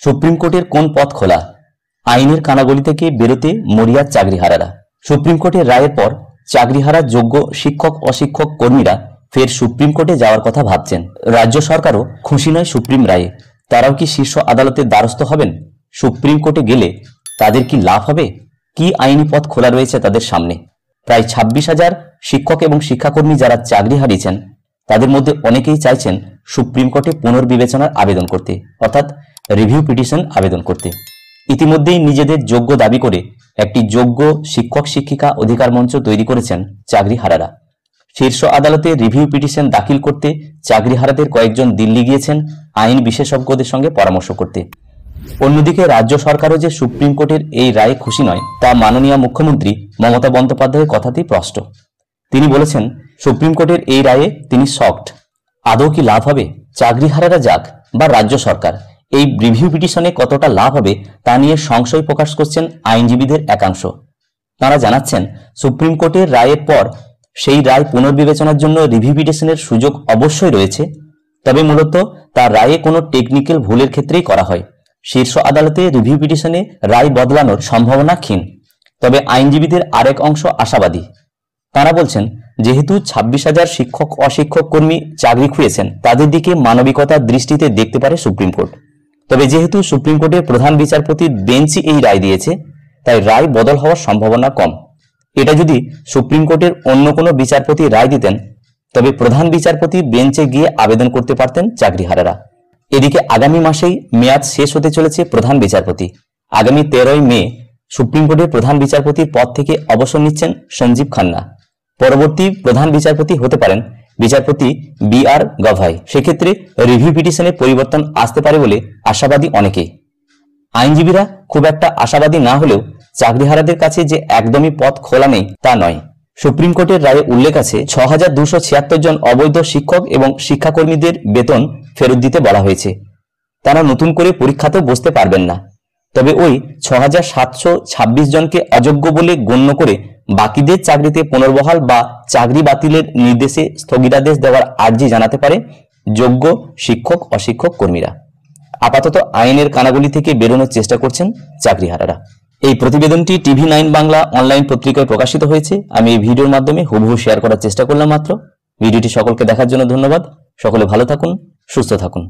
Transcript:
Supreme কোর্টের কোন পথ খোলা? আইনের কানাগলি থেকে বেরোতে মরিয়া চাকরিহারারা। সুপ্রিম কোর্টের রায়ের পর চাকরিহারা যোগ্য শিক্ষক অশিক্ষক কর্মীরা ফের সুপ্রিম কোর্টে যাওয়ার কথা ভাবছেন। রাজ্য সরকারও খুশি নয় সুপ্রিম রায়ে। তারাও কি শীর্ষ আদালতের দ্বারস্থ হবেন? সুপ্রিম কোর্টে গেলে তাদের কি লাভ হবে? কি আইনি পথ খোলা রয়েছে তাদের সামনে? প্রায় 26,000 শিক্ষক এবং শিক্ষাকর্মী যারা চাকরি হারিয়েছেন তাদের মধ্যে অনেকেই চাইছেন সুপ্রিম কোর্টে পুনর্বিবেচনার আবেদন করতে, অর্থাৎ রিভিউ পিটিশন আবেদন করতে। ইতিমধ্যেই নিজেদের যোগ্য দাবি করে একটি যোগ্য শিক্ষক শিক্ষিকা অধিকার মঞ্চ তৈরি করেছেন চাকরিহারারা। শীর্ষ আদালতে রিভিউ পিটিশন দাখিল করতে চাকরিহারাদের কয়েকজন দিল্লি গিয়েছেন আইন বিশেষজ্ঞদের সঙ্গে পরামর্শ করতে। অন্যদিকে রাজ্য সরকারও যে সুপ্রিম কোর্টের এই রায়ে খুশি নয় তা মাননীয় মুখ্যমন্ত্রী মমতা বন্দ্যোপাধ্যায়ের কথাতেই স্পষ্ট। তিনি বলেছেন, সুপ্রিম কোর্টের এই রায়ে তিনি শকড। আদৌ কি লাভ হবে? চাকরিহারারা যাক বা রাজ্য সরকার, এই রিভিউ পিটিশনে কতটা লাভ হবে তা নিয়ে সংশয় প্রকাশ করছেন আইনজীবীদের একাংশ। তারা জানাচ্ছেন, সুপ্রিম কোর্টের রায়ের পর সেই রায় পুনর্বিবেচনার জন্য রিভিউ পিটিশনের সুযোগ অবশ্যই রয়েছে, তবে মূলত তার রায়ে কোনো টেকনিক্যাল ভুলের ক্ষেত্রেই করা হয়। শীর্ষ আদালতে রিভিউ পিটিশনে রায় বদলানোর সম্ভাবনা ক্ষীণ। তবে আইনজীবীদের আরেক অংশ আশাবাদী। তারা বলছেন, যেহেতু 26,000 শিক্ষক অশিক্ষক কর্মী চাকরি খুঁয়েছেন, তাদের দিকে মানবিকতার দৃষ্টিতে দেখতে পারে সুপ্রিম কোর্ট। তবে যেহেতু সুপ্রিম কোর্টের প্রধান বিচারপতির বেঞ্চই এই রায় দিয়েছে, তাই রায় বদল হওয়ার সম্ভাবনা কম। এটা যদি সুপ্রিম কোর্টের অন্য কোনো বিচারপতি রায় দিতেন, তবে প্রধান বিচারপতি বেঞ্চে গিয়ে আবেদন করতে পারতেন চাকরিহারারা। এদিকে আগামী মাসেই মেয়াদ শেষ হতে চলেছে প্রধান বিচারপতি। আগামী 13ই মে সুপ্রিম কোর্টের প্রধান বিচারপতির পদ থেকে অবসর নিচ্ছেন সঞ্জীব খান্না। পরবর্তী প্রধান বিচারপতি হতে পারেন বিচারপতি BR গভাই। সেক্ষেত্রে রিভিউ পিটিশনে পরিবর্তন আসতে পারে বলে আশাবাদী অনেকেই। আইনজীবীরা খুব একটা আশাবাদী না হলেও চাকরিহারাদের কাছে যে একদমই পথ খোলা নেই তা নয়। সুপ্রিম কোর্টের রায়ে উল্লেখ আছে 6,276 জন অবৈধ শিক্ষক এবং শিক্ষাকর্মীদের বেতন ফেরত দিতে বলা হয়েছে। তারা নতুন করে পরীক্ষাতেও বসতে পারবেন না। তবে ওই 6,726 জনকে অযোগ্য বলে গণ্য করে বাকিদের চাকরিতে পুনর্বহাল বা চাকরি বাতিলের নির্দেশে স্থগিতাদেশ দেওয়ার আর্জি জানাতে পারে যোগ্য শিক্ষক অশিক্ষক কর্মীরা। আপাতত আইনের কানাগলি থেকে বেরোনোর চেষ্টা করছেন চাকরিহারারা। এই প্রতিবেদনটি TV9 বাংলা অনলাইন পত্রিকায় প্রকাশিত হয়েছে। আমি এই ভিডিওর মাধ্যমে হুবহু শেয়ার করার চেষ্টা করলাম মাত্র। ভিডিওটি সকলকে দেখার জন্য ধন্যবাদ। সকলে ভালো থাকুন, সুস্থ থাকুন।